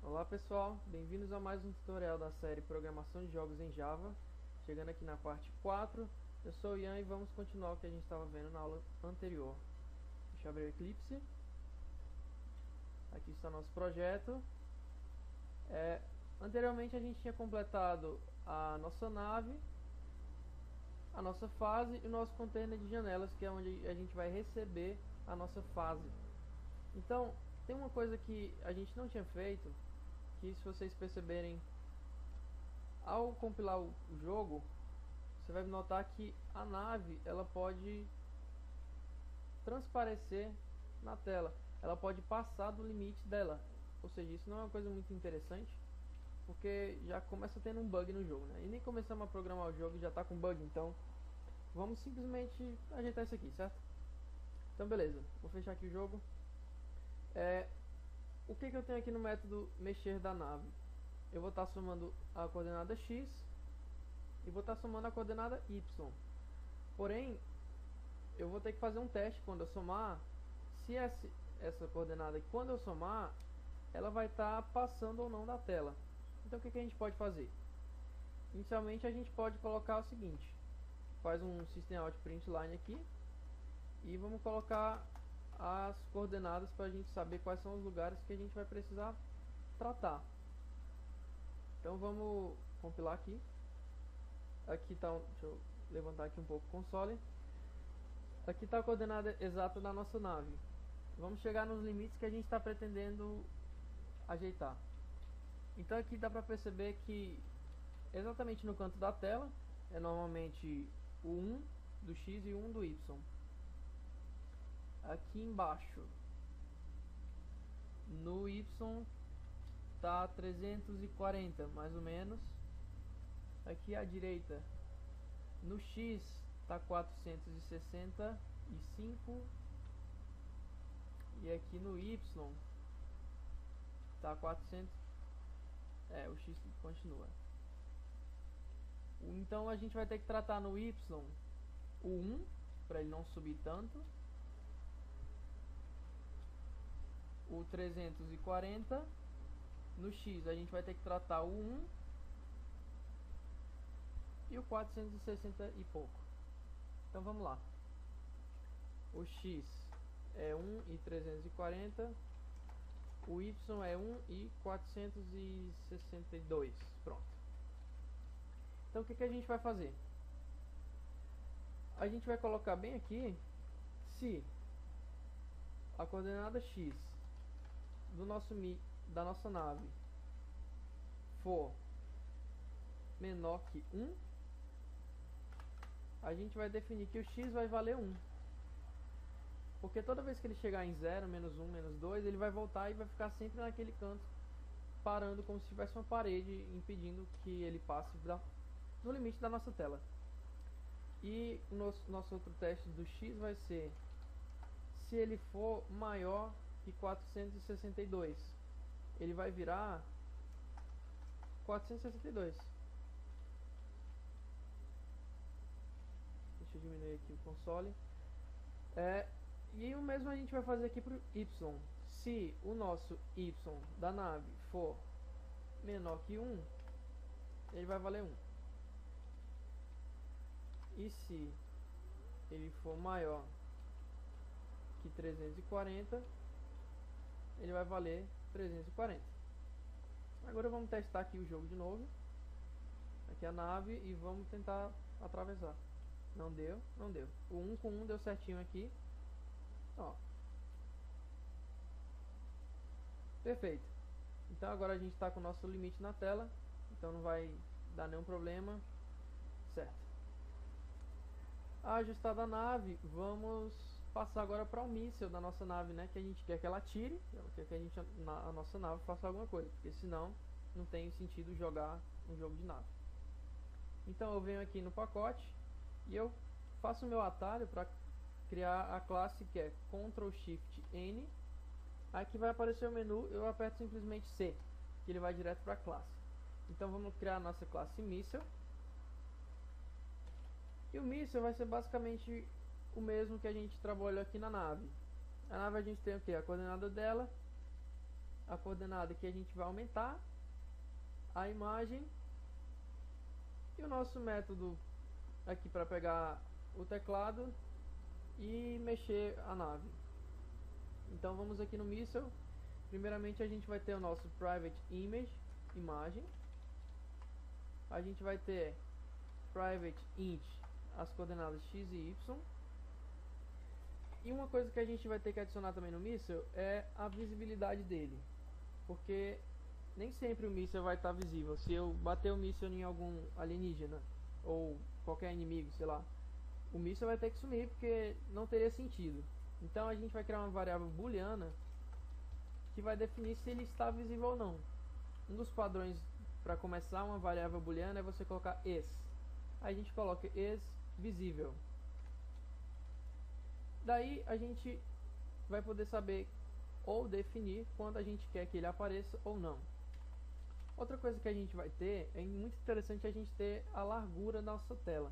Olá pessoal, bem-vindos a mais um tutorial da série Programação de Jogos em Java. Chegando aqui na parte 4, eu sou o Ian e vamos continuar o que a gente estava vendo na aula anterior. Deixa eu abrir o Eclipse. Aqui está nosso projeto. Anteriormente a gente tinha completado a nossa nave, a nossa fase e o nosso container de janelas, que é onde a gente vai receber a nossa fase. Então, tem uma coisa que a gente não tinha feito, que se vocês perceberem ao compilar o jogo, você vai notar que a nave ela pode transparecer na tela, ela pode passar do limite dela, ou seja, isso não é uma coisa muito interessante, porque já começa tendo um bug no jogo, né? E nem começamos a programar o jogo e já está com bug, então vamos simplesmente ajeitar isso aqui, certo? Então beleza, vou fechar aqui o jogo. O que eu tenho aqui no método mexer da nave? Eu vou estar somando a coordenada x e vou estar somando a coordenada y. Porém, eu vou ter que fazer um teste quando eu somar, se essa coordenada, quando eu somar, ela vai estar passando ou não da tela. Então o que a gente pode fazer? Inicialmente a gente pode colocar o seguinte: faz um system.out.println aqui e vamos colocar as coordenadas para a gente saber quais são os lugares que a gente vai precisar tratar. Então vamos compilar aqui. Aqui está, deixa eu levantar aqui um pouco o console. Aqui está a coordenada exata da nossa nave. Vamos chegar nos limites que a gente está pretendendo ajeitar. Então aqui dá para perceber que exatamente no canto da tela é normalmente o 1 do x e o 1 do y. Aqui embaixo no y está 340 mais ou menos. Aqui à direita no x está 465 e aqui no y está 400. O x continua. Então a gente vai ter que tratar no y o 1 para ele não subir tanto, o 340. No x a gente vai ter que tratar o 1 e o 460 e pouco. Então vamos lá. O x é 1 e 340, o y é 1 e 462. Pronto. Então o que a gente vai fazer? A gente vai colocar bem aqui se a coordenada x da nossa nave for menor que 1, a gente vai definir que o x vai valer 1. Porque toda vez que ele chegar em 0, menos 1, menos 2, ele vai voltar e vai ficar sempre naquele canto, parando como se tivesse uma parede, impedindo que ele passe no limite da nossa tela. E o nosso outro teste do x vai ser se ele for maior que 462. Ele vai virar 462. Deixa eu diminuir aqui o console. E o mesmo a gente vai fazer aqui para o y. Se o nosso y da nave for menor que 1, ele vai valer 1. E se ele for maior que 340, ele vai valer 340. Agora vamos testar aqui o jogo de novo. Aqui a nave e vamos tentar atravessar. Não deu, não deu. O 1 com 1 deu certinho aqui. Ó. Perfeito. Então agora a gente está com o nosso limite na tela. Então não vai dar nenhum problema. Certo. Ajustada a nave, vamos passar agora para o míssil da nossa nave, né? Que a gente quer que ela atire, quer que a nossa nave faça alguma coisa, porque senão não tem sentido jogar um jogo de nave. Então eu venho aqui no pacote e eu faço o meu atalho para criar a classe que é Ctrl Shift N. Aqui vai aparecer o menu, eu aperto simplesmente C, que ele vai direto para a classe. Então vamos criar a nossa classe míssil. E o míssil vai ser basicamente o mesmo que a gente trabalhou aqui na nave. A nave a gente tem o que? A coordenada dela a coordenada que a gente vai aumentar a imagem e o nosso método aqui para pegar o teclado e mexer a nave. Então vamos aqui no Missile. Primeiramente a gente vai ter o nosso Private Image, imagem. A gente vai ter Private Int, as coordenadas x e y. E uma coisa que a gente vai ter que adicionar também no Missile é a visibilidade dele, porque nem sempre o míssil vai estar visível. Se eu bater o míssil em algum alienígena ou qualquer inimigo, sei lá, o míssil vai ter que sumir porque não teria sentido. Então a gente vai criar uma variável booleana que vai definir se ele está visível ou não. Um dos padrões para começar uma variável booleana é você colocar is. Aí a gente coloca is visível. Daí a gente vai poder saber ou definir quando a gente quer que ele apareça ou não. Outra coisa que a gente vai ter, é muito interessante a gente ter a largura da nossa tela,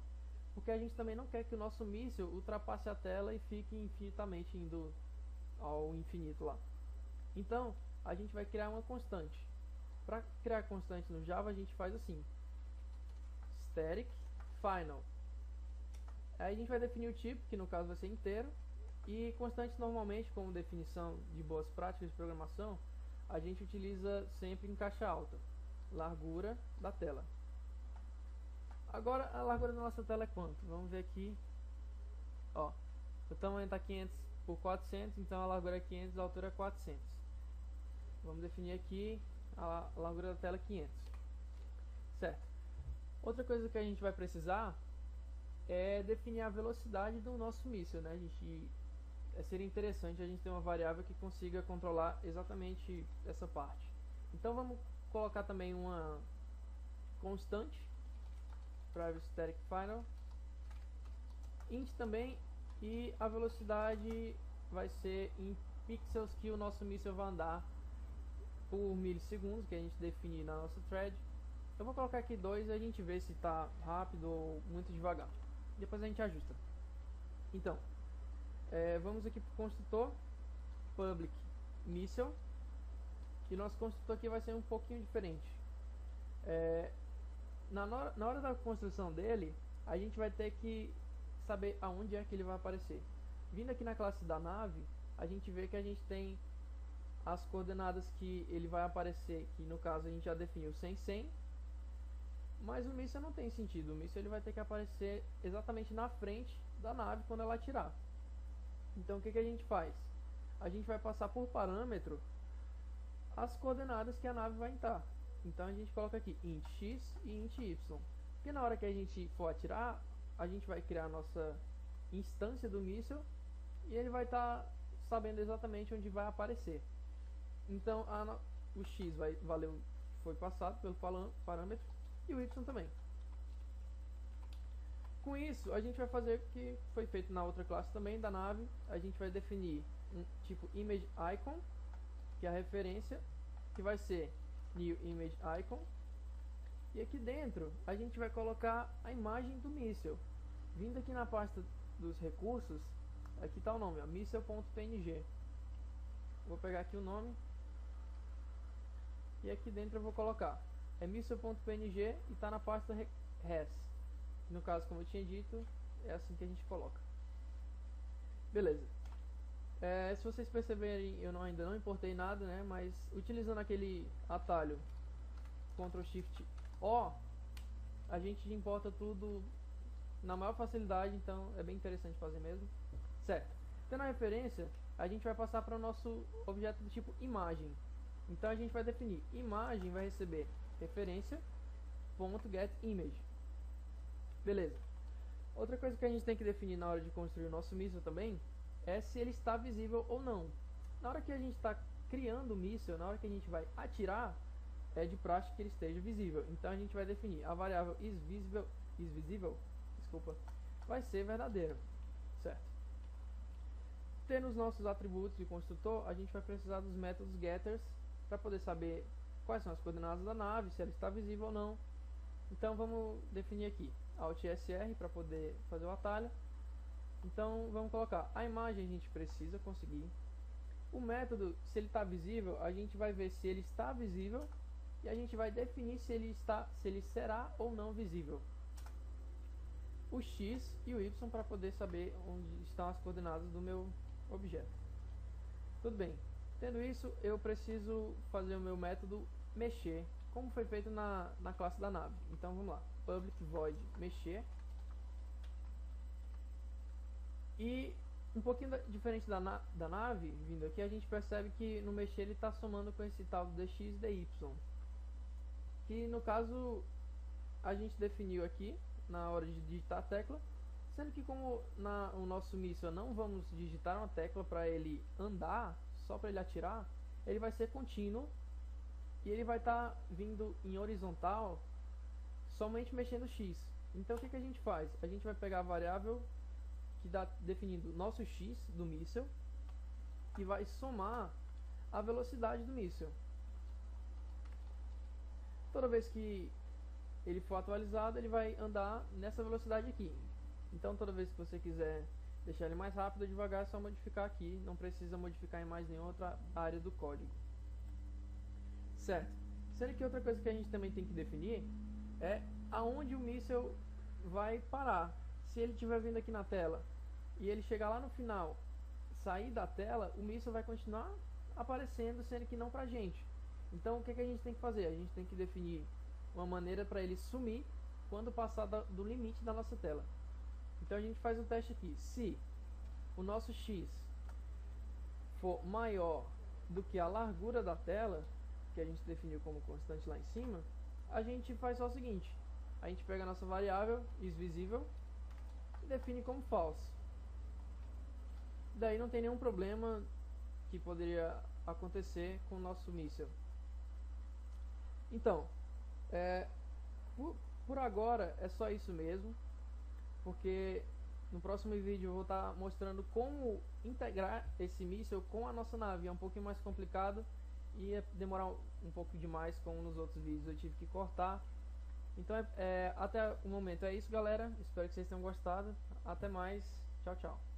porque a gente também não quer que o nosso míssil ultrapasse a tela e fique infinitamente indo ao infinito lá. Então a gente vai criar uma constante. Para criar constante no Java a gente faz assim: static final. Aí a gente vai definir o tipo, que no caso vai ser inteiro. E constante normalmente, como definição de boas práticas de programação, a gente utiliza sempre em caixa alta, largura da tela. Agora a largura da nossa tela é quanto? Vamos ver aqui. Ó, o tamanho está 500 por 400, então a largura é 500, a altura é 400. Vamos definir aqui a largura da tela 500. Certo. Outra coisa que a gente vai precisar é definir a velocidade do nosso míssil, né? Seria interessante a gente ter uma variável que consiga controlar exatamente essa parte. Então vamos colocar também uma constante, private static final, int também, e a velocidade vai ser em pixels que o nosso míssil vai andar por milissegundos, que a gente define na nossa thread. Eu vou colocar aqui 2 e a gente vê se está rápido ou muito devagar. Depois a gente ajusta. Então, vamos aqui para o construtor public missile, e nosso construtor aqui vai ser um pouquinho diferente. Na hora da construção dele, a gente vai ter que saber aonde é que ele vai aparecer. Vindo aqui na classe da nave, a gente vê que a gente tem as coordenadas que ele vai aparecer, que no caso a gente já definiu 100, 100. Mas o míssil não tem sentido. O míssil ele vai ter que aparecer exatamente na frente da nave quando ela atirar. Então o que a gente faz? A gente vai passar por parâmetro as coordenadas que a nave vai estar. Então a gente coloca aqui int x e int y. Porque na hora que a gente for atirar, a gente vai criar a nossa instância do míssil e ele vai estar sabendo exatamente onde vai aparecer. Então o x foi passado pelo parâmetro e o y também. Com isso, a gente vai fazer o que foi feito na outra classe também da nave. A gente vai definir um tipo image icon, que é a referência, que vai ser new image icon. E aqui dentro a gente vai colocar a imagem do míssil. Vindo aqui na pasta dos recursos, aqui está o nome, missile.png. Vou pegar aqui o nome e aqui dentro eu vou colocar missile.png e está na pasta res. No caso, como eu tinha dito, é assim que a gente coloca. Beleza. Se vocês perceberem, eu ainda não importei nada, né? Mas utilizando aquele atalho Ctrl Shift O, a gente importa tudo na maior facilidade, então é bem interessante fazer mesmo. Certo. Tendo a referência, a gente vai passar para o nosso objeto do tipo imagem. Então a gente vai definir imagem, vai receber referência.getImage. Beleza. Outra coisa que a gente tem que definir na hora de construir o nosso míssil também é se ele está visível ou não. Na hora que a gente está criando o míssil, na hora que a gente vai atirar, é de praxe que ele esteja visível. Então a gente vai definir a variável isVisible, desculpa, vai ser verdadeira, certo? Tendo os nossos atributos de construtor, a gente vai precisar dos métodos getters para poder saber quais são as coordenadas da nave, se ela está visível ou não. Então vamos definir aqui Alt SR para poder fazer o atalho. Então vamos colocar a imagem, a gente precisa conseguir. O método, se ele está visível, a gente vai ver se ele está visível e a gente vai definir se ele será ou não visível. O x e o y para poder saber onde estão as coordenadas do meu objeto. Tudo bem. Tendo isso, eu preciso fazer o meu método mexer, como foi feito na classe da nave. Então vamos lá. Public void mexer. E um pouquinho diferente da nave, vindo aqui, a gente percebe que no mexer ele está somando com esse tal do dx e dy. Que no caso a gente definiu aqui na hora de digitar a tecla, sendo que como o nosso míssil não vamos digitar uma tecla para ele andar, só para ele atirar, ele vai ser contínuo e ele vai estar vindo em horizontal somente mexendo x. Então o que a gente faz? A gente vai pegar a variável que está definindo nosso x do míssil e vai somar a velocidade do míssil. Toda vez que ele for atualizado, ele vai andar nessa velocidade aqui. Então toda vez que você quiser deixar ele mais rápido ou devagar, é só modificar aqui, não precisa modificar em mais nenhuma outra área do código. Certo. Sendo que outra coisa que a gente também tem que definir é aonde o míssil vai parar. Se ele estiver vindo aqui na tela e ele chegar lá no final, sair da tela, o míssil vai continuar aparecendo, sendo que não pra gente. Então o que a gente tem que fazer? A gente tem que definir uma maneira para ele sumir quando passar do limite da nossa tela. Então a gente faz um teste aqui. Se o nosso x for maior do que a largura da tela, que a gente definiu como constante lá em cima, a gente faz só o seguinte: a gente pega a nossa variável isvisível e define como false. Daí não tem nenhum problema que poderia acontecer com o nosso míssil. Então, por agora é só isso mesmo, porque no próximo vídeo eu vou estar mostrando como integrar esse míssil com a nossa nave. É um pouquinho mais complicado e ia demorar um pouco demais, como nos outros vídeos eu tive que cortar. Então até o momento é isso, galera. Espero que vocês tenham gostado. Até mais. Tchau, tchau.